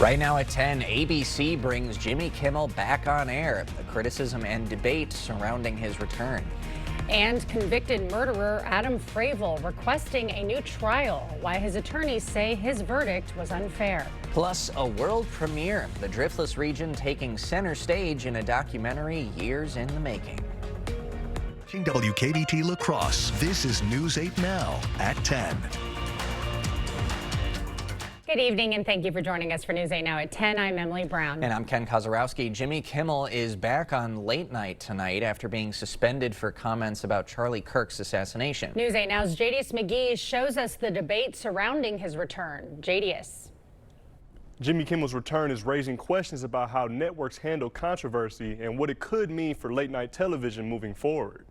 Right now at 10, ABC brings Jimmy Kimmel back on air. The criticism and debate surrounding his return. And convicted murderer Adam Fravel requesting a new trial, why his attorneys say his verdict was unfair. Plus, a world premiere, the Driftless region taking center stage in a documentary years in the making. WKBT La Crosse, this is News 8 Now at 10. Good evening, and thank you for joining us for News 8 Now at 10. I'm Emily Brown. And I'm Ken Kozarowski. Jimmy Kimmel is back on Late Night tonight after being suspended for comments about Charlie Kirk's assassination. News 8 Now's Jadius McGee shows us the debate surrounding his return. Jadius. Jimmy Kimmel's return is raising questions about how networks handle controversy and what it could mean for late night television moving forward.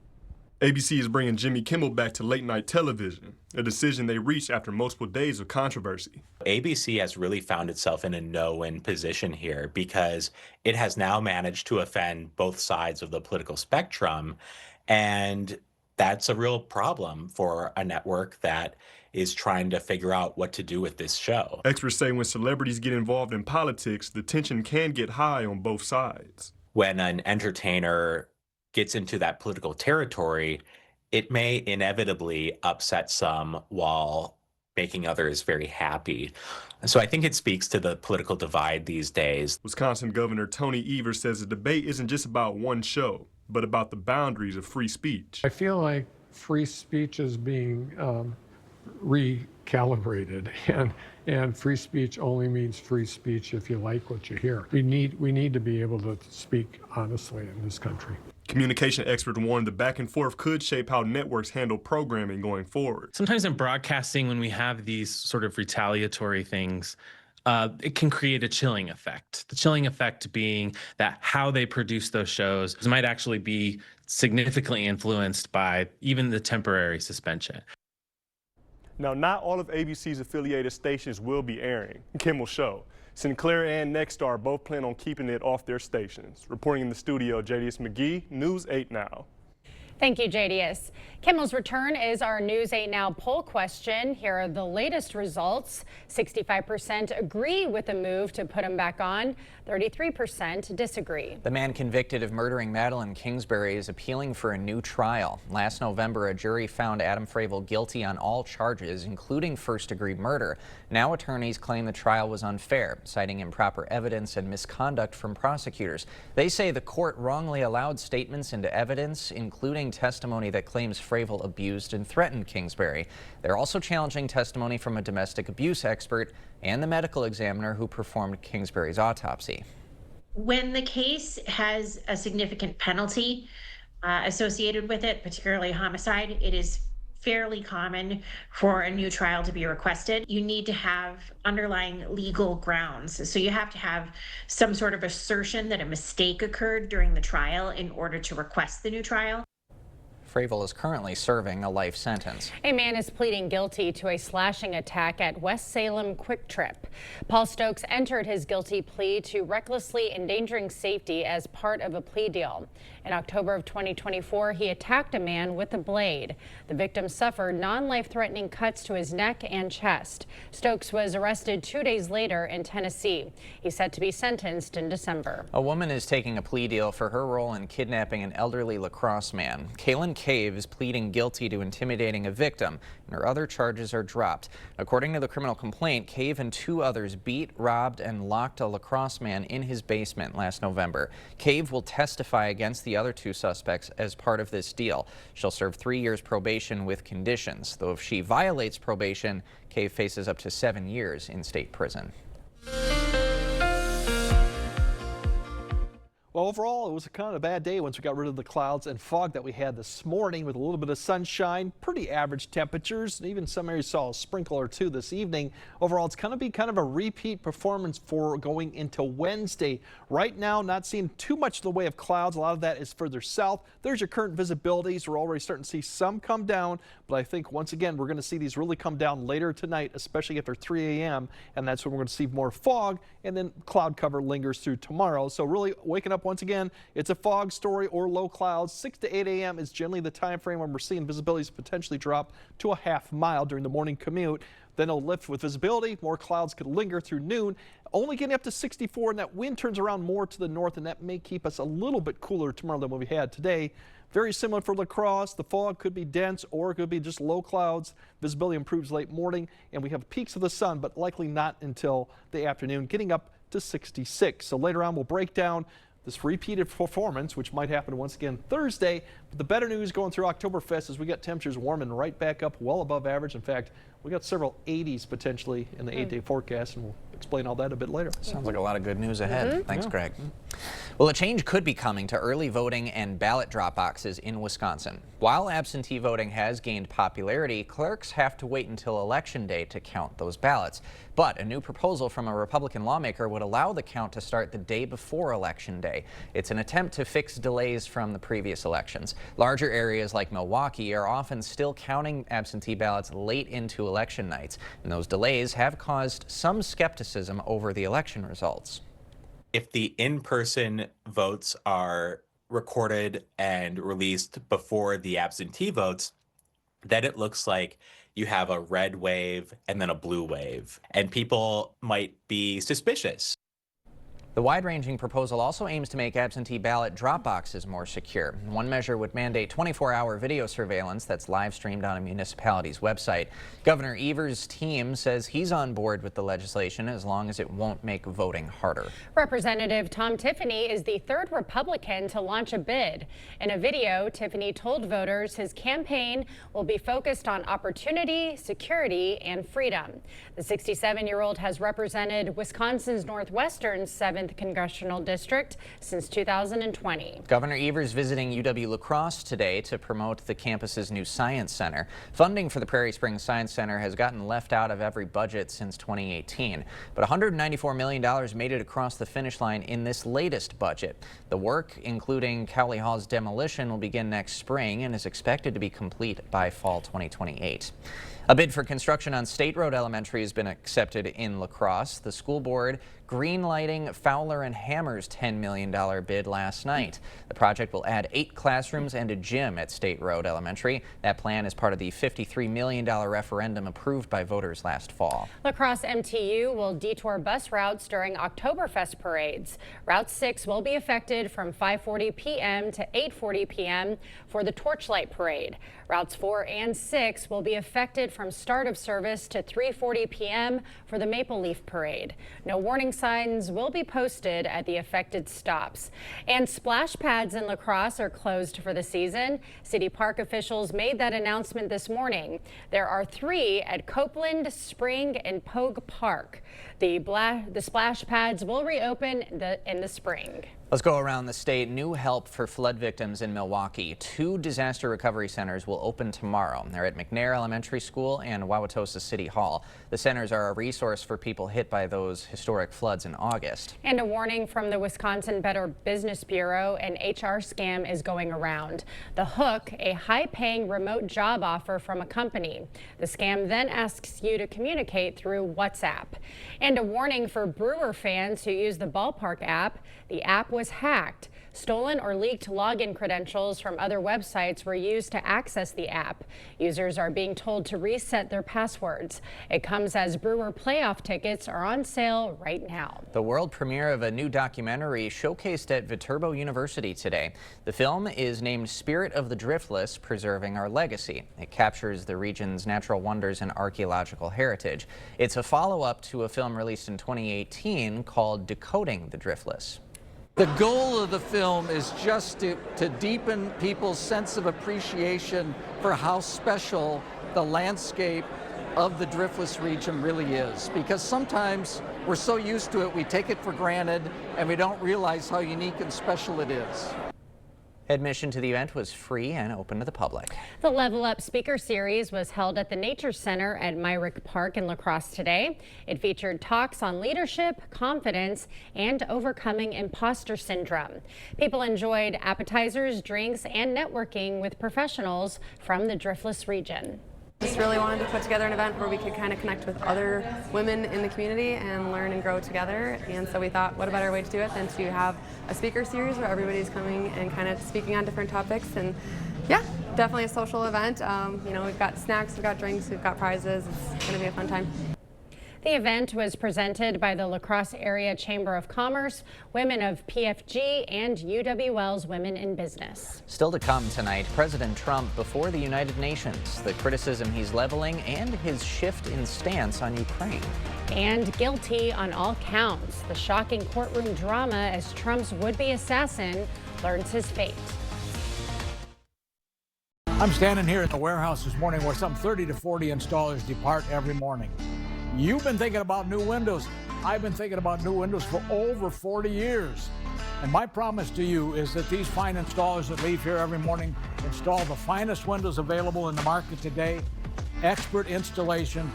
ABC is bringing Jimmy Kimmel back to late night television, a decision they reached after multiple days of controversy. ABC has really found itself in a no-win position here because it has now managed to offend both sides of the political spectrum, and that's a real problem for a network that is trying to figure out what to do with this show. Experts say when celebrities get involved in politics, the tension can get high on both sides. When an entertainer gets into that political territory, it may inevitably upset some while making others very happy. So I think it speaks to the political divide these days. Wisconsin Governor Tony Evers says the debate isn't just about one show, but about the boundaries of free speech. I feel like free speech is being recalibrated, and free speech only means free speech if you like what you hear. We need to be able to speak honestly in this country. Communication experts warned the back and forth could shape how networks handle programming going forward. Sometimes in broadcasting, when we have these sort of retaliatory things, it can create a chilling effect. The chilling effect being that how they produce those shows might actually be significantly influenced by even the temporary suspension. Now, not all of ABC's affiliated stations will be airing Kimmel's show. Sinclair and Nexstar both plan on keeping it off their stations. Reporting in the studio, Jadius McGee, News 8 Now. Thank you, Jadius. Kimmel's return is our News 8 Now poll question. Here are the latest results. 65% agree with the move to put him back on. 33% disagree. The man convicted of murdering Madeline Kingsbury is appealing for a new trial. Last November, a jury found Adam Fravel guilty on all charges, including first-degree murder. Now attorneys claim the trial was unfair, citing improper evidence and misconduct from prosecutors. They say the court wrongly allowed statements into evidence, including testimony that claims Fravel abused and threatened Kingsbury. They're also challenging testimony from a domestic abuse expert and the medical examiner who performed Kingsbury's autopsy. When the case has a significant penalty associated with it, particularly homicide, it is fairly common for a new trial to be requested. You need to have underlying legal grounds. So you have to have some sort of assertion that a mistake occurred during the trial in order to request the new trial. Fravel is currently serving a life sentence. A man is pleading guilty to a slashing attack at West Salem Quick Trip. Paul Stokes entered his guilty plea to recklessly endangering safety as part of a plea deal. In October of 2024, he attacked a man with a blade. The victim suffered non-life-threatening cuts to his neck and chest. Stokes was arrested 2 days later in Tennessee. He's set to be sentenced in December. A woman is taking a plea deal for her role in kidnapping an elderly La Crosse man. Kaylin Cave is pleading guilty to intimidating a victim, and her other charges are dropped. According to the criminal complaint, Cave and 2 others beat, robbed, and locked a La Crosse man in his basement last November. Cave will testify against the other 2 suspects as part of this deal. She'll serve 3 years probation with conditions, though if she violates probation, Cave faces up to 7 years in state prison. Well, overall, it was kind of a bad day once we got rid of the clouds and fog that we had this morning with a little bit of sunshine, pretty average temperatures, and even some areas saw a sprinkle or 2 this evening. Overall, it's going to be kind of a repeat performance for going into Wednesday. Right now, not seeing too much in the way of clouds. A lot of that is further south. There's your current visibilities. We're already starting to see some come down, but I think once again, we're going to see these really come down later tonight, especially after 3 a.m., and that's when we're going to see more fog, and then cloud cover lingers through tomorrow. So really waking up once again, it's a fog story or low clouds. 6 to 8 a.m. is generally the time frame when we're seeing visibilities potentially drop to a half mile during the morning commute. Then it'll lift with visibility. More clouds could linger through noon, only getting up to 64, and that wind turns around more to the north, and that may keep us a little bit cooler tomorrow than what we had today. Very similar for La Crosse. The fog could be dense or it could be just low clouds. Visibility improves late morning, and we have peaks of the sun, but likely not until the afternoon, getting up to 66. So later on, we'll break down this repeated performance, which might happen once again Thursday. But the better news going through Oktoberfest is we got temperatures warming right back up well above average. In fact, we got several 80s potentially in the 8-day forecast, and we'll explain all that a bit later. Sounds like a lot of good news ahead. Thanks, Greg. Well, a change could be coming to early voting and ballot drop boxes in Wisconsin. While absentee voting has gained popularity, clerks have to wait until Election Day to count those ballots. But a new proposal from a Republican lawmaker would allow the count to start the day before Election Day. It's an attempt to fix delays from the previous elections. Larger areas like Milwaukee are often still counting absentee ballots late into election nights, and those delays have caused some skepticism over the election results. If the in-person votes are recorded and released before the absentee votes, then it looks like you have a red wave and then a blue wave, and people might be suspicious. The wide-ranging proposal also aims to make absentee ballot drop boxes more secure. One measure would mandate 24-hour video surveillance that's live-streamed on a municipality's website. Governor Evers' team says he's on board with the legislation as long as it won't make voting harder. Representative Tom Tiffany is the third Republican to launch a bid. In a video, Tiffany told voters his campaign will be focused on opportunity, security, and freedom. The 67-year-old has represented Wisconsin's Northwestern 7th Congressional District since 2020. Governor Evers visiting UW-La Crosse today to promote the campus's new science center. Funding for the Prairie Springs Science Center has gotten left out of every budget since 2018, but $194 million made it across the finish line in this latest budget. The work, including Cowley Hall's demolition, will begin next spring and is expected to be complete by fall 2028. A bid for construction on State Road Elementary has been accepted in La Crosse. The school board greenlighting Fowler and Hammer's $10 million bid last night. The project will add 8 classrooms and a gym at State Road Elementary. That plan is part of the $53 million referendum approved by voters last fall. La Crosse MTU will detour bus routes during Oktoberfest parades. Route 6 will be affected from 5:40 p.m. to 8:40 p.m. for the Torchlight Parade. Routes 4 and 6 will be affected from start of service to 3:40 p.m. for the Maple Leaf Parade. No warning signs will be posted at the affected stops. And splash pads in La Crosse are closed for the season. City Park officials made that announcement this morning. There are 3 at Copeland, Spring, and Pogue Park. The splash pads will reopen in the spring. Let's go around the state. New help for flood victims in Milwaukee. 2 disaster recovery centers will open tomorrow. They're at McNair Elementary School and Wauwatosa City Hall. The centers are a resource for people hit by those historic floods in August. And a warning from the Wisconsin Better Business Bureau: an HR scam is going around. The hook, a high-paying remote job offer from a company. The scam then asks you to communicate through WhatsApp. And a warning for Brewer fans who use the Ballpark app. The app was hacked. Stolen or leaked login credentials from other websites were used to access the app. Users are being told to reset their passwords. It comes as Brewer playoff tickets are on sale right now. The world premiere of a new documentary showcased at Viterbo University today. The film is named Spirit of the Driftless: Preserving Our Legacy. It captures the region's natural wonders and archaeological heritage. It's a follow-up to a film released in 2018 called Decoding the Driftless. The goal of the film is just to deepen people's sense of appreciation for how special the landscape of the Driftless region really is. Because sometimes we're so used to it, we take it for granted, and we don't realize how unique and special it is. Admission to the event was free and open to the public. The Level Up Speaker Series was held at the Nature Center at Myrick Park in La Crosse today. It featured talks on leadership, confidence, and overcoming imposter syndrome. People enjoyed appetizers, drinks, and networking with professionals from the Driftless region. Just really wanted to put together an event where we could kind of connect with other women in the community and learn and grow together. And so we thought, what a better way to do it than to have a speaker series where everybody's coming and kind of speaking on different topics. And yeah, definitely a social event. You know, we've got snacks, we've got drinks, we've got prizes. It's going to be a fun time. The event was presented by the La Crosse Area Chamber of Commerce, women of PFG, and UW-Wells Women in Business. Still to come tonight, President Trump before the United Nations, the criticism he's leveling, and his shift in stance on Ukraine. And guilty on all counts, the shocking courtroom drama as Trump's would-be assassin learns his fate. I'm standing here at the warehouse this morning where some 30 to 40 installers depart every morning. You've been thinking about new windows. I've been thinking about new windows for over 40 years. And my promise to you is that these fine installers that leave here every morning install the finest windows available in the market today. Expert installation,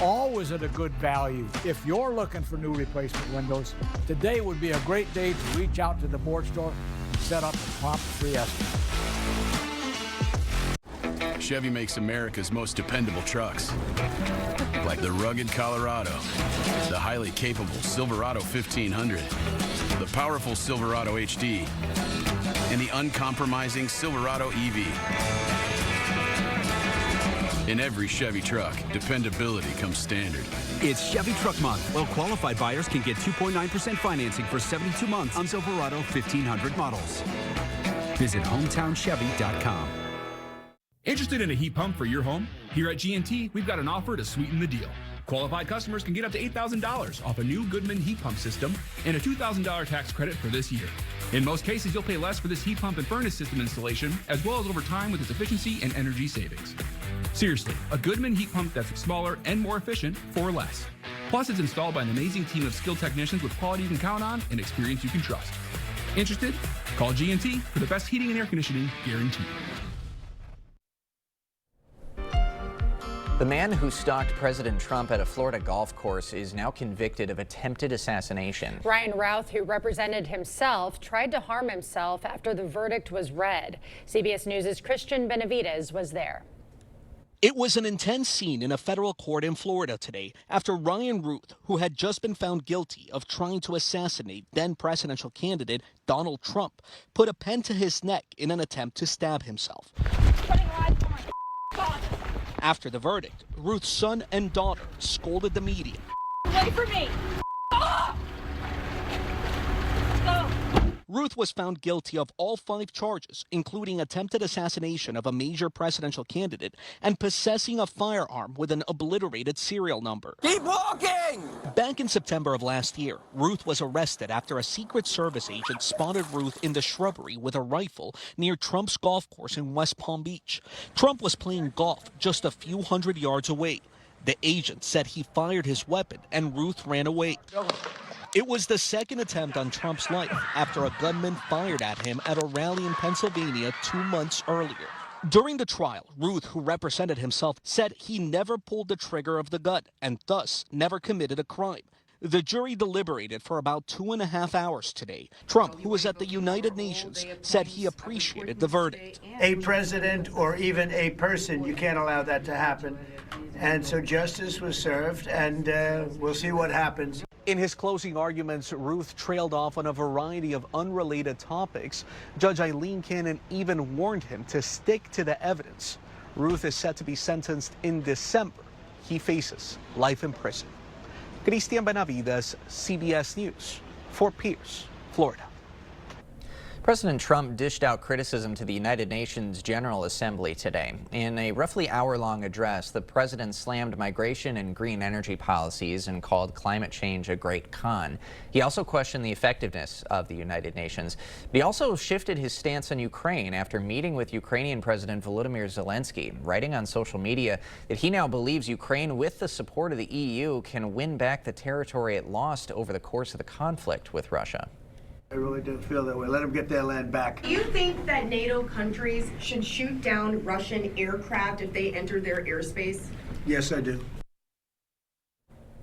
always at a good value. If you're looking for new replacement windows, today would be a great day to reach out to the board store and set up a prompt free estimate. Chevy makes America's most dependable trucks, like the rugged Colorado, the highly capable Silverado 1500, the powerful Silverado HD, and the uncompromising Silverado EV. In every Chevy truck, dependability comes standard. It's Chevy Truck Month. Well-qualified buyers can get 2.9% financing for 72 months on Silverado 1500 models. Visit HometownChevy.com. Interested in a heat pump for your home? Here at G&T, we've got an offer to sweeten the deal. Qualified customers can get up to $8,000 off a new Goodman heat pump system and a $2,000 tax credit for this year. In most cases, you'll pay less for this heat pump and furnace system installation, as well as over time with its efficiency and energy savings. Seriously, a Goodman heat pump that's smaller and more efficient for less. Plus, it's installed by an amazing team of skilled technicians with quality you can count on and experience you can trust. Interested? Call G&T for the best heating and air conditioning guaranteed. The man who stalked President Trump at a Florida golf course is now convicted of attempted assassination. Ryan Routh, who represented himself, tried to harm himself after the verdict was read. CBS News' Christian Benavides was there. It was an intense scene in a federal court in Florida today after Ryan Routh, who had just been found guilty of trying to assassinate then presidential candidate Donald Trump, put a pen to his neck in an attempt to stab himself. After the verdict, Ruth's son and daughter scolded the media. Wait for me! Go! Ruth was found guilty of all 5 charges, including attempted assassination of a major presidential candidate and possessing a firearm with an obliterated serial number. Keep walking! Back in September of last year, Ruth was arrested after a Secret Service agent spotted Ruth in the shrubbery with a rifle near Trump's golf course in West Palm Beach. Trump was playing golf just a few hundred yards away. The agent said he fired his weapon and Ruth ran away. It was the second attempt on Trump's life after a gunman fired at him at a rally in Pennsylvania 2 months earlier. During the trial, Ruth, who represented himself, said he never pulled the trigger of the gun and thus never committed a crime. The jury deliberated for about 2.5 hours today. Trump, who was at the United Nations, said he appreciated the verdict. A president or even a person, you can't allow that to happen. And so justice was served, and we'll see what happens. In his closing arguments, Ruth trailed off on a variety of unrelated topics. Judge Eileen Cannon even warned him to stick to the evidence. Ruth is set to be sentenced in December. He faces life in prison. Christian Benavides, CBS News, Fort Pierce, Florida. President Trump dished out criticism to the United Nations General Assembly today. In a roughly hour-long address, the president slammed migration and green energy policies and called climate change a great con. He also questioned the effectiveness of the United Nations. But he also shifted his stance on Ukraine after meeting with Ukrainian President Volodymyr Zelensky, writing on social media that he now believes Ukraine, with the support of the EU, can win back the territory it lost over the course of the conflict with Russia. I really do feel that way. Let them get their land back. Do you think that NATO countries should shoot down Russian aircraft if they enter their airspace? Yes, I do.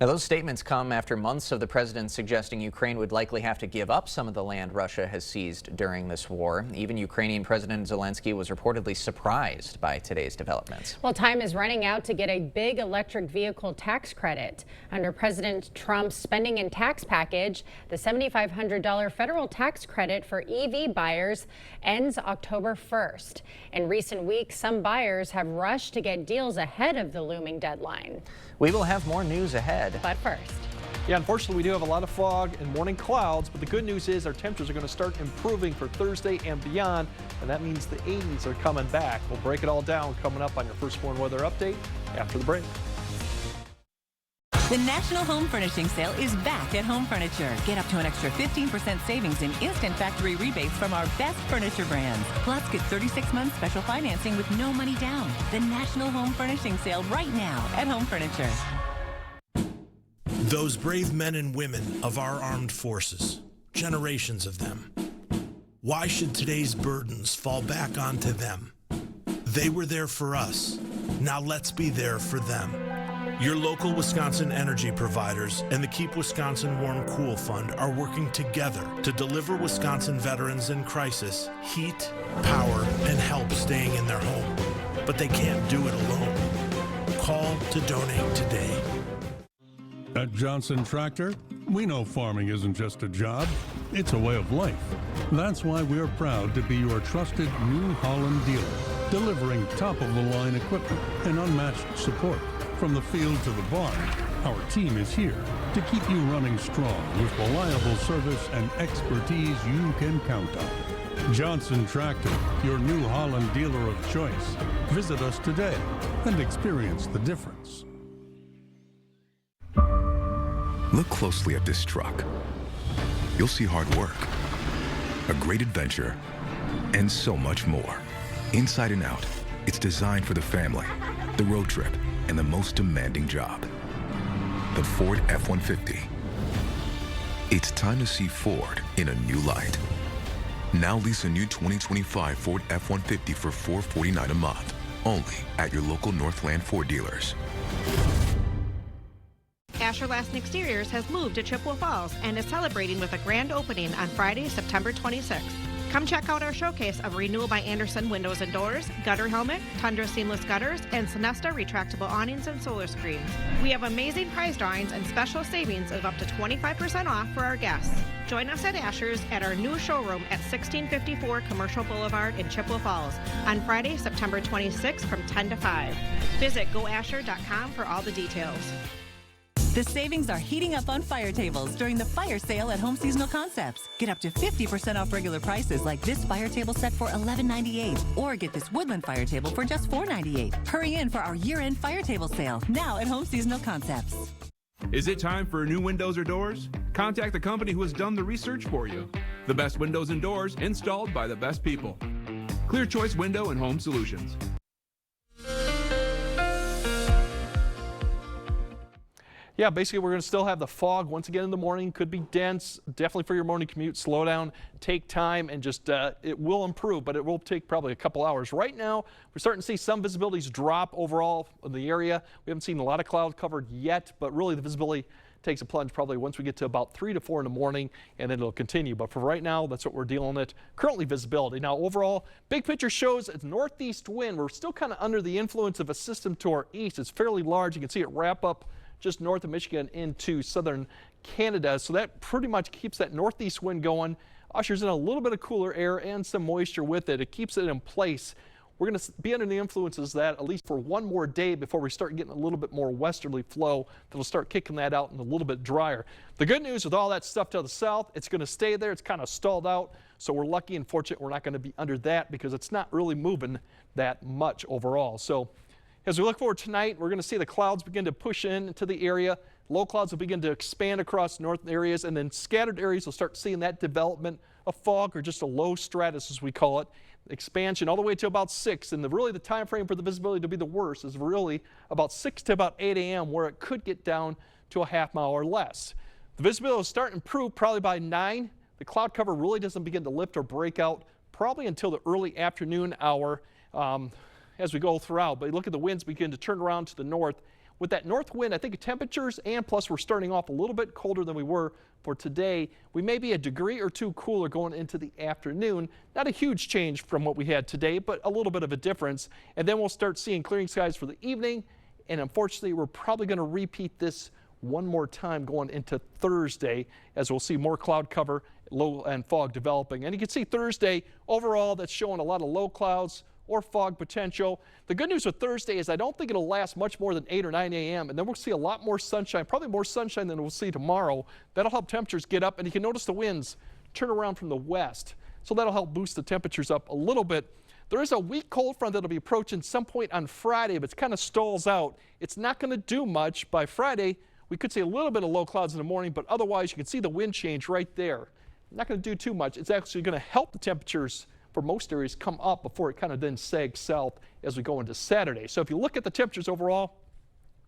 Now, those statements come after months of the president suggesting Ukraine would likely have to give up some of the land Russia has seized during this war. Even Ukrainian President Zelensky was reportedly surprised by today's developments. Well, time is running out to get a big electric vehicle tax credit. Under President Trump's spending and tax package, the $7,500 federal tax credit for EV buyers ends October 1st. In recent weeks, some buyers have rushed to get deals ahead of the looming deadline. We will have more news ahead. But first. Yeah, unfortunately, we do have a lot of fog and morning clouds, but the good news is our temperatures are going to start improving for Thursday and beyond, and that means the 80s are coming back. We'll break it all down coming up on your First Warn Weather Update after the break. The National Home Furnishing Sale is back at Home Furniture. Get up to an extra 15% savings in instant factory rebates from our best furniture brands. Plus, get 36-month special financing with no money down. The National Home Furnishing Sale right now at Home Furniture. Those brave men and women of our armed forces, generations of them. Why should today's burdens fall back onto them? They were there for us. Now let's be there for them. Your local Wisconsin energy providers and the Keep Wisconsin Warm Cool Fund are working together to deliver Wisconsin veterans in crisis heat, power, and help staying in their home. But they can't do it alone. Call to donate today. At Johnson Tractor, we know farming isn't just a job, it's a way of life. That's why we're proud to be your trusted New Holland dealer, delivering top-of-the-line equipment and unmatched support. From the field to the barn, our team is here to keep you running strong with reliable service and expertise you can count on. Johnson Tractor, your New Holland dealer of choice. Visit us today and experience the difference. Look closely at this truck. You'll see hard work, a great adventure, and so much more. Inside and out, it's designed for the family, the road trip, and the most demanding job. The Ford F-150. It's time to see Ford in a new light. Now lease a new 2025 Ford F-150 for $449 a month, only at your local Northland Ford dealers. Asher Lassen Exteriors has moved to Chippewa Falls and is celebrating with a grand opening on Friday, September 26th. Come check out our showcase of Renewal by Andersen windows and doors, Gutter Helmet, Tundra seamless gutters, and Sonesta retractable awnings and solar screens. We have amazing prize drawings and special savings of up to 25% off for our guests. Join us at Asher's at our new showroom at 1654 Commercial Boulevard in Chippewa Falls on Friday, September 26th from 10 to 5. Visit goasher.com for all the details. The savings are heating up on fire tables during the fire sale at Home Seasonal Concepts. Get up to 50% off regular prices like this fire table set for $11.98 or get this woodland fire table for just $4.98. Hurry in for our year-end fire table sale now at Home Seasonal Concepts. Is it time for new windows or doors? Contact the company who has done the research for you. The best windows and doors installed by the best people. Clear Choice Window and Home Solutions. Yeah, basically we're going to still have the fog once again in the morning. Could be dense, definitely for your morning commute. Slow down, take time, and just it will improve, but it will take probably a couple hours. Right now, we're starting to see some visibilities drop overall in the area. We haven't seen a lot of cloud covered yet, but really the visibility takes a plunge probably once we get to about 3 to 4 in the morning, and then it'll continue. But for right now, that's what we're dealing with. Currently visibility. Now overall, big picture shows it's northeast wind. We're still kind of under the influence of a system to our east. It's fairly large. You can see it wrap up just north of Michigan into southern Canada. So that pretty much keeps that northeast wind going, ushers in a little bit of cooler air and some moisture with it. It keeps it in place. We're going to be under the influences of that at least for one more day before we start getting a little bit more westerly flow that'll start kicking that out and a little bit drier. The good news with all that stuff to the south, it's going to stay there. It's kind of stalled out. So we're lucky and fortunate we're not going to be under that because it's not really moving that much overall. So as we look forward tonight, we're going to see the clouds begin to push into the area. Low clouds will begin to expand across northern areas, and then scattered areas will start seeing that development of fog, or just a low stratus as we call it, expansion all the way to about 6. And really the time frame for the visibility to be the worst is really about 6 to about 8 a.m. where it could get down to a half mile or less. The visibility will start to improve probably by 9. The cloud cover really doesn't begin to lift or break out probably until the early afternoon hour. As we go throughout, but look at the winds begin to turn around to the north. with that north wind, I think temperatures, and plus we're starting off a little bit colder than we were for today. We may be a degree or two cooler going into the afternoon. Not a huge change from what we had today, but a little bit of a difference. And then we'll start seeing clearing skies for the evening. And unfortunately, we're probably going to repeat this one more time going into Thursday, as we'll see more cloud cover, low and fog developing. And you can see Thursday overall that's showing a lot of low clouds or fog potential. The good news with Thursday is I don't think it'll last much more than 8 or 9 a.m. and then we'll see a lot more sunshine, probably more sunshine than we'll see tomorrow. That'll help temperatures get up, and you can notice the winds turn around from the west. So that'll help boost the temperatures up a little bit. There is a weak cold front that'll be approaching some point on Friday, but it kind of stalls out. It's not going to do much. By Friday, we could see a little bit of low clouds in the morning, but otherwise you can see the wind change right there. Not going to do too much. It's actually going to help the temperatures for most areas come up before it kind of then sags south as we go into Saturday. So if you look at the temperatures overall,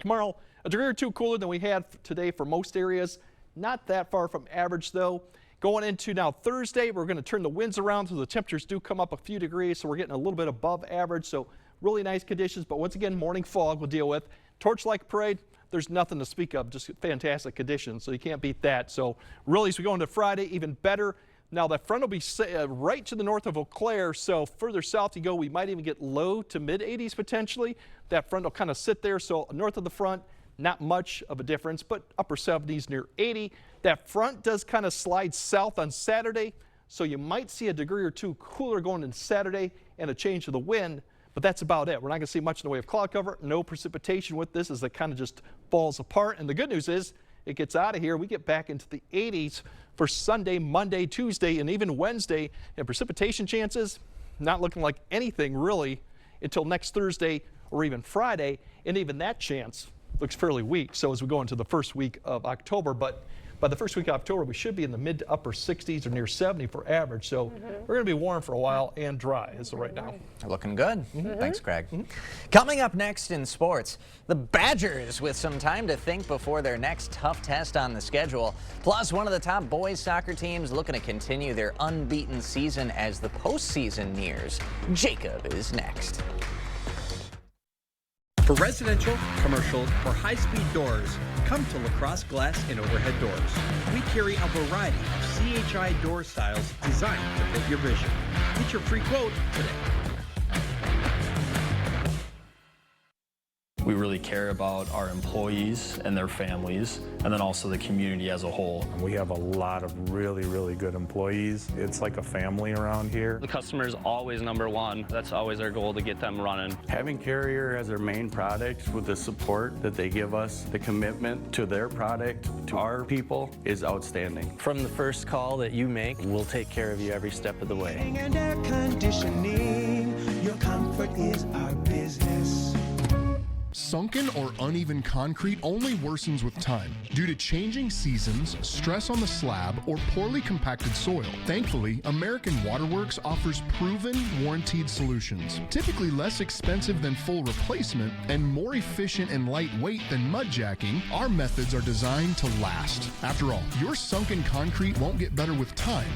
tomorrow a degree or two cooler than we had today for most areas. Not that far from average though. Going into now Thursday, we're going to turn the winds around so the temperatures do come up a few degrees, so we're getting a little bit above average. So really nice conditions, but once again, morning fog we'll deal with. Torchlight parade, there's nothing to speak of, just fantastic conditions, so you can't beat that. So really, as we go into Friday, even better. Now that front will be right to the north of Eau Claire, so further south you go, we might even get low to mid 80s potentially. That front will kind of sit there, so north of the front, not much of a difference, but upper 70s near 80. That front does kind of slide south on Saturday, so you might see a degree or two cooler going into Saturday and a change of the wind, but that's about it. We're not going to see much in the way of cloud cover, no precipitation with this as it kind of just falls apart. And the good news is it gets out of here. We get back into the 80s for Sunday, Monday, Tuesday, and even Wednesday. And precipitation chances, not looking like anything really until next Thursday or even Friday. And even that chance looks fairly weak. So as we go into the first week of October, but by the first week of October, we should be in the mid to upper 60s or near 70 for average. So we're going to be warm for a while and dry as of right now. Looking good. Thanks, Greg. Coming up next in sports, the Badgers with some time to think before their next tough test on the schedule. Plus, one of the top boys soccer teams looking to continue their unbeaten season as the postseason nears. Jacob is next. For residential, commercial, or high-speed doors, come to LaCrosse Glass and Overhead Doors. We carry a variety of CHI door styles designed to fit your vision. Get your free quote today. We really care about our employees and their families, and then also the community as a whole. We have a lot of really, really good employees. It's like a family around here. The customer is always number one. That's always our goal, to get them running. Having Carrier as our main product with the support that they give us, the commitment to their product, to our people, is outstanding. From the first call that you make, we'll take care of you every step of the way. And air conditioning, your comfort is our business. Sunken or uneven concrete only worsens with time due to changing seasons, stress on the slab, or poorly compacted soil. Thankfully, American Waterworks offers proven, warranted solutions. Typically less expensive than full replacement and more efficient and lightweight than mud jacking, our methods are designed to last. After all, your sunken concrete won't get better with time,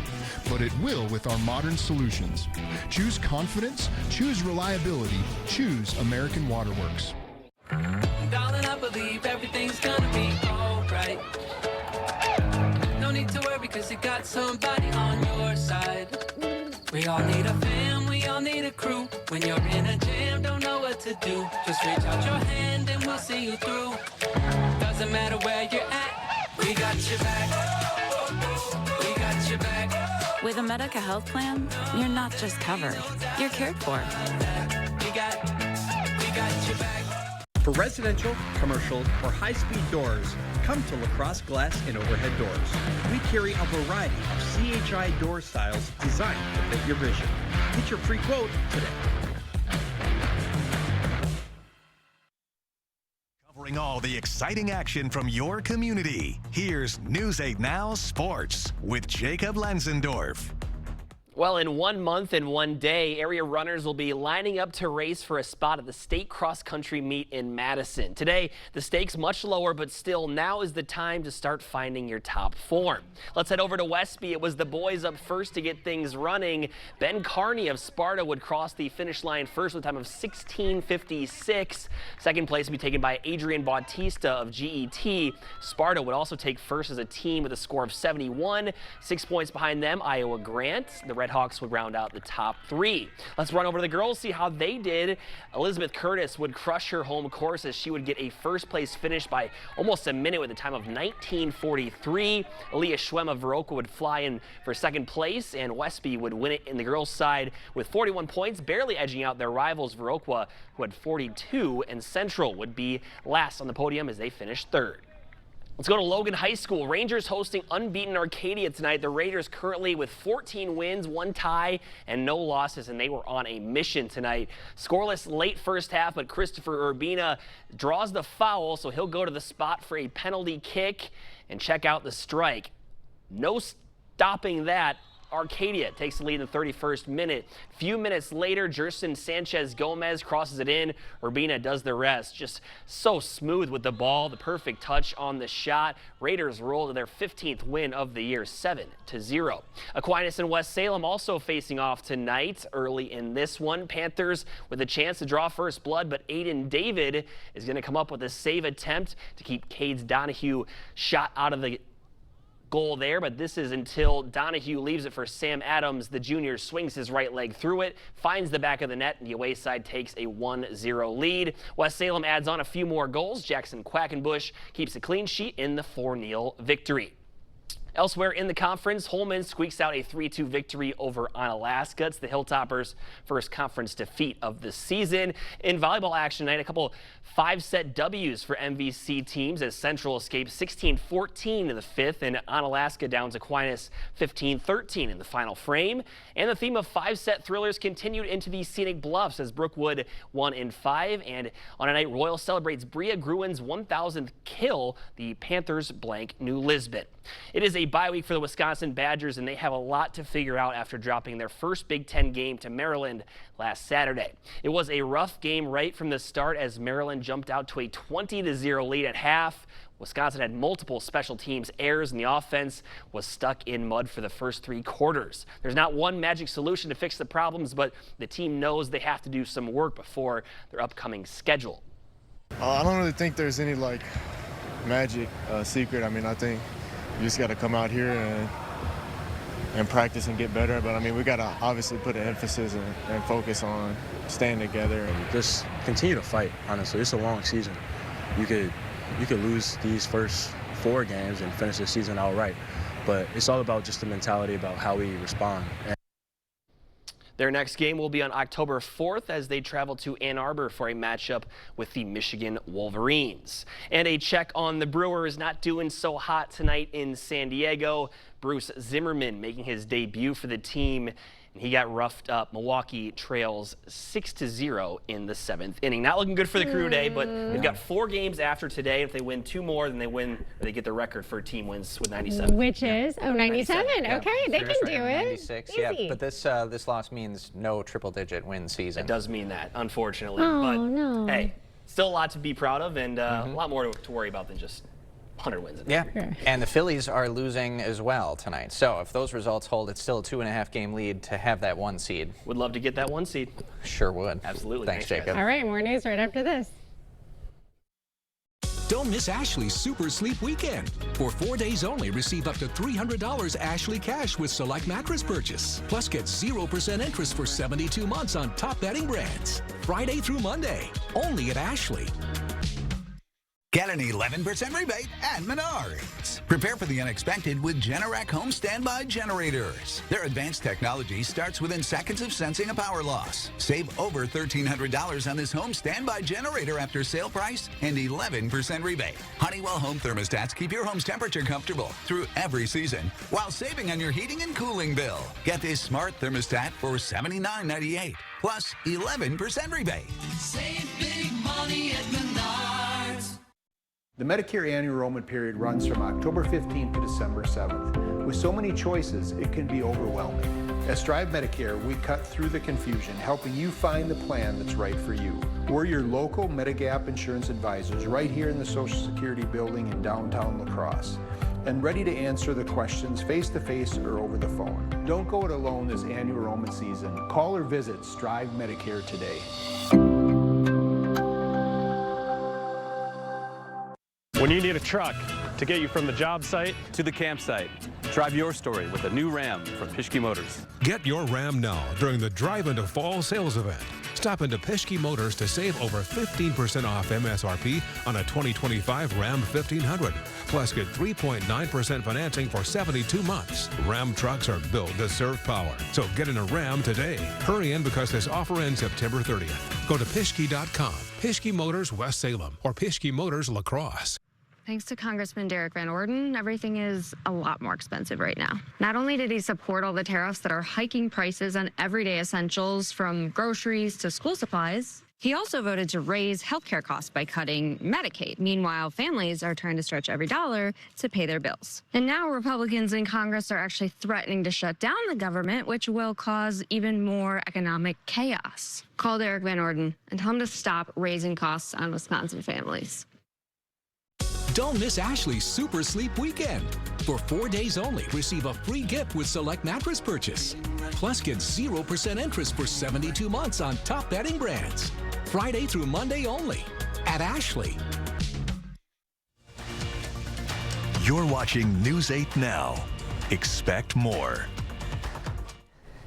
but it will with our modern solutions. Choose confidence, choose reliability, choose American Waterworks. Darling, I believe everything's gonna be alright. No need to worry, cause you got somebody on your side. We all need a fam, we all need a crew. When you're in a jam, don't know what to do, just reach out your hand and we'll see you through. Doesn't matter where you're at, we got your back. We got your back. With a Medica health plan, you're not just covered, you're cared for. We got your back. For residential, commercial, or high-speed doors, come to LaCrosse Glass and Overhead Doors. We carry a variety of CHI door styles designed to fit your vision. Get your free quote today. Covering all the exciting action from your community, here's News 8 Now Sports with Jacob Lansendorf. Well, in 1 month and 1 day, area runners will be lining up to race for a spot at the state cross-country meet in Madison. Today, the stakes much lower, but still, now is the time to start finding your top form. Let's head over to Westby. It was the boys up first to get things running. Ben Carney of Sparta would cross the finish line first with a time of 16:56. Second place would be taken by Adrian Bautista of GET. Sparta would also take first as a team with a score of 71. 6 points behind them, Iowa Grant. The Redhawks would round out the top 3. Let's run over to the girls, see how they did. Elizabeth Curtis would crush her home course as she would get a first place finish by almost a minute with a time of 19:43. Aaliyah Schwem of Viroqua would fly in for second place, and Westby would win it in the girls' side with 41 points, barely edging out their rivals Viroqua, who had 42, and Central would be last on the podium as they finished third. Let's go to Logan High School. Rangers hosting unbeaten Arcadia tonight. The Raiders currently with 14 wins, 1 tie, and no losses, and they were on a mission tonight. Scoreless late first half, but Christopher Urbina draws the foul, so he'll go to the spot for a penalty kick and check out the strike. No stopping that. Arcadia takes the lead in the 31st minute. Few minutes later, Jerson Sanchez Gomez crosses it in. Urbina does the rest. Just so smooth with the ball, the perfect touch on the shot. Raiders roll to their 15th win of the year, 7-0. Aquinas and West Salem also facing off tonight. Early in this one, Panthers with a chance to draw first blood, but Aiden David is going to come up with a save attempt to keep Cades Donahue shot out of the goal there, but this is until Donahue leaves it for Sam Adams. The junior swings his right leg through it, finds the back of the net, and the away side takes a 1-0 lead. West Salem adds on a few more goals. Jackson Quackenbush keeps a clean sheet in the 4-0 victory. Elsewhere in the conference, Holman squeaks out a 3-2 victory over Onalaska. It's the Hilltoppers' first conference defeat of the season. In volleyball action tonight, a couple 5-set W's for MVC teams as Central escapes 16-14 in the 5th, and Onalaska downs Aquinas 15-13 in the final frame. And the theme of 5-set thrillers continued into the Scenic Bluffs as Brookwood won in 5. And on a night, Royal celebrates Bria Gruen's 1,000th kill, the Panthers blank New Lisbon. It is a bye week for the Wisconsin Badgers, and they have a lot to figure out after dropping their first Big Ten game to Maryland last Saturday. It was a rough game right from the start as Maryland jumped out to a 20-0 lead at half. Wisconsin had multiple special teams errors, and the offense was stuck in mud for the first 3 quarters. There's not one magic solution to fix the problems, but the team knows they have to do some work before their upcoming schedule. I don't really think there's any magic secret. I mean, I think you just got to come out here and practice and get better. But I mean, we got to obviously put an emphasis and focus on staying together and just continue to fight. Honestly, it's a long season. You could lose these first 4 games and finish the season out right, but it's all about just the mentality about how we respond. Their next game will be on October 4th as they travel to Ann Arbor for a matchup with the Michigan Wolverines. And a check on the Brewers not doing so hot tonight in San Diego. Bruce Zimmerman making his debut for the team, and he got roughed up. Milwaukee trails 6-0 in the 7th inning. Not looking good for the Crew today, but they've got 4 games after today. If they win 2 more, then they get the record for team wins with 97. Which is 97. Yeah. Okay, they can do it. 96. Easy. Yeah, but this loss means no triple-digit win season. It does mean that, unfortunately. Oh, but no. hey, still a lot to be proud of, and a lot more to worry about than just 100 wins. Yeah, and the Phillies are losing as well tonight. So if those results hold, it's still a 2.5 game lead to have that 1 seed. Would love to get that 1 seed. Sure would. Absolutely. Thanks, Jacob. All right, more news right after this. Don't miss Ashley's Super Sleep Weekend. For 4 days only, receive up to $300 Ashley cash with select mattress purchase. Plus, get 0% interest for 72 months on top bedding brands. Friday through Monday, only at Ashley. Get an 11% rebate at Menards. Prepare for the unexpected with Generac home standby generators. Their advanced technology starts within seconds of sensing a power loss. Save over $1,300 on this home standby generator after sale price and 11% rebate. Honeywell home thermostats keep your home's temperature comfortable through every season while saving on your heating and cooling bill. Get this smart thermostat for $79.98 plus 11% rebate. Save big money at Menards. The Medicare annual enrollment period runs from October 15th to December 7th. With so many choices, it can be overwhelming. At Strive Medicare, we cut through the confusion, helping you find the plan that's right for you. We're your local Medigap insurance advisors right here in the Social Security building in downtown La Crosse, and ready to answer the questions face-to-face or over the phone. Don't go it alone this annual enrollment season. Call or visit Strive Medicare today. When you need a truck to get you from the job site to the campsite, drive your story with a new Ram from Pischke Motors. Get your Ram now during the Drive into Fall sales event. Stop into Pischke Motors to save over 15% off MSRP on a 2025 Ram 1500. Plus, get 3.9% financing for 72 months. Ram trucks are built to serve power. So get in a Ram today. Hurry in because this offer ends September 30th. Go to Pischke.com, Pischke Motors West Salem, or Pischke Motors La Crosse. Thanks to Congressman Derek Van Orden, everything is a lot more expensive right now. Not only did he support all the tariffs that are hiking prices on everyday essentials from groceries to school supplies, he also voted to raise healthcare costs by cutting Medicaid. Meanwhile, families are trying to stretch every dollar to pay their bills. And now Republicans in Congress are actually threatening to shut down the government, which will cause even more economic chaos. Call Derek Van Orden and tell him to stop raising costs on Wisconsin families. Don't miss Ashley's Super Sleep Weekend. For 4 days only, receive a free gift with select mattress purchase. Plus, get 0% interest for 72 months on top bedding brands. Friday through Monday only at Ashley. You're watching News 8 Now. Expect more.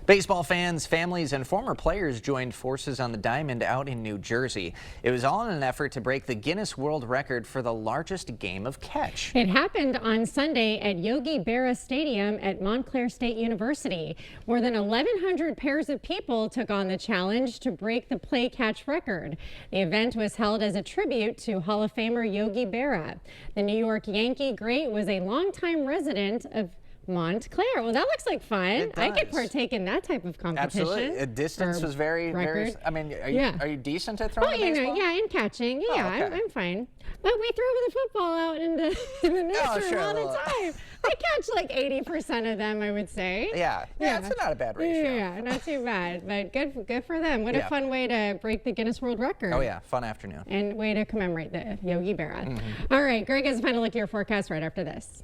Baseball fans, families, and former players joined forces on the diamond out in New Jersey. It was all in an effort to break the Guinness World Record for the largest game of catch. It happened on Sunday at Yogi Berra Stadium at Montclair State University. More than 1,100 pairs of people took on the challenge to break the play-catch record. The event was held as a tribute to Hall of Famer Yogi Berra. The New York Yankee great was a longtime resident of Montclair. Well, that looks like fun. I could partake in that type of competition. Absolutely. The distance was very. I mean, are you decent at throwing the baseball? Yeah, and catching. Yeah, okay. I'm fine. But we throw the football out in the nursery all the time. I catch like 80% of them, I would say. Yeah, it's not a bad ratio. Yeah, not too bad. But good for them. What a fun way to break the Guinness World Record. Oh yeah, fun afternoon. And way to commemorate the Yogi Berra. All right, Greg has a final look at your forecast right after this.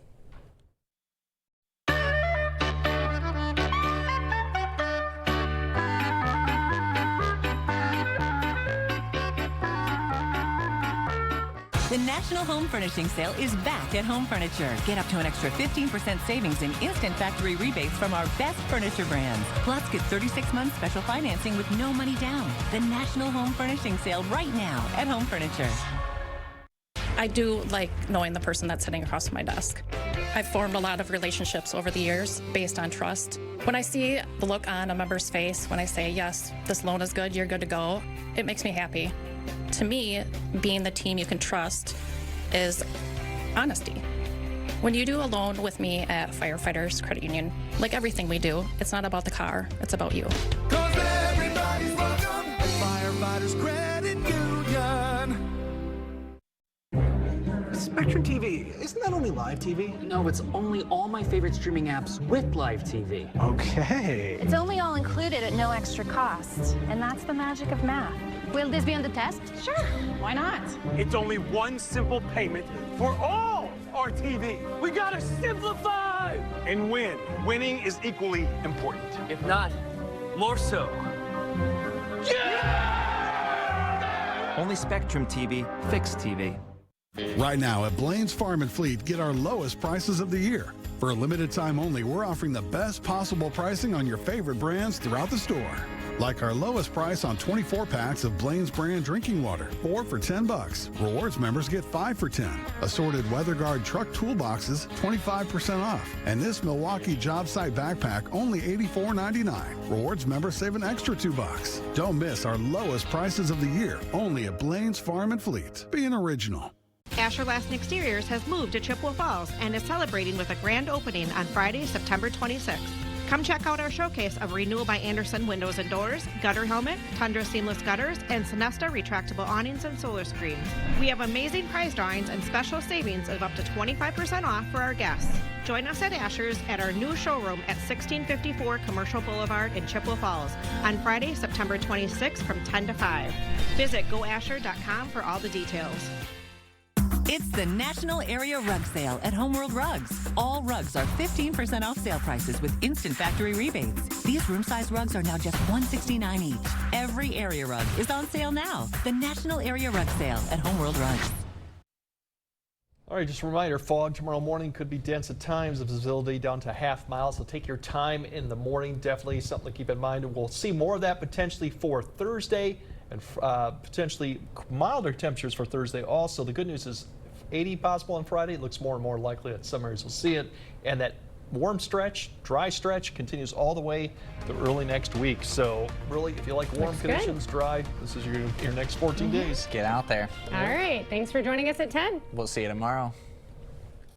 The National Home Furnishing Sale is back at Home Furniture. Get up to an extra 15% savings in instant factory rebates from our best furniture brands. Plus, get 36 months special financing with no money down. The National Home Furnishing Sale right now at Home Furniture. I do like knowing the person that's sitting across my desk. I've formed a lot of relationships over the years based on trust. When I see the look on a member's face, when I say, yes, this loan is good, you're good to go, it makes me happy. To me, being the team you can trust is honesty. When you do a loan with me at Firefighters Credit Union, like everything we do, it's not about the car, it's about you. 'Cause everybody's welcome at Firefighters Credit Union. Spectrum TV, isn't that only live TV? No, it's only all my favorite streaming apps with live TV. Okay. It's only all included at no extra cost, and that's the magic of math. Will this be on the test? Sure, why not? It's only one simple payment for all our TV. We gotta simplify and win. Winning is equally important. If not, more so. Yeah! Only Spectrum TV, fixed TV. Right now at Blaine's Farm and Fleet, get our lowest prices of the year. For a limited time only, we're offering the best possible pricing on your favorite brands throughout the store. Like our lowest price on 24 packs of Blaine's brand drinking water, 4 for $10. Rewards members get 5 for $10. Assorted WeatherGuard truck toolboxes, 25% off. And this Milwaukee job site backpack, only $84.99. Rewards members save an extra $2. Don't miss our lowest prices of the year, only at Blaine's Farm and Fleet. Be an original. Asher Lassen Exteriors has moved to Chippewa Falls and is celebrating with a grand opening on Friday, September 26th. Come check out our showcase of Renew by Andersen windows and doors, Gutter Helmet, Tundra seamless gutters, and Sonesta retractable awnings and solar screens. We have amazing prize drawings and special savings of up to 25% off for our guests. Join us at Asher's at our new showroom at 1654 Commercial Boulevard in Chippewa Falls on Friday, September 26th from 10 to 5. Visit goasher.com for all the details. It's the National Area Rug Sale at Homeworld Rugs. All rugs are 15% off sale prices with instant factory rebates. These room-size rugs are now just $169 each. Every area rug is on sale now. The National Area Rug Sale at Homeworld Rugs. All right, just a reminder, fog tomorrow morning could be dense at times, the visibility down to half mile, so take your time in the morning. Definitely something to keep in mind. We'll see more of that potentially for Thursday and potentially milder temperatures for Thursday also. The good news is 80 possible on Friday. It looks more and more likely that some areas will see it, and that warm stretch, dry stretch continues all the way to early next week. So really, if you like warm conditions, dry, this is your next 14 days. Get out there. All right. Thanks for joining us at 10. We'll see you tomorrow.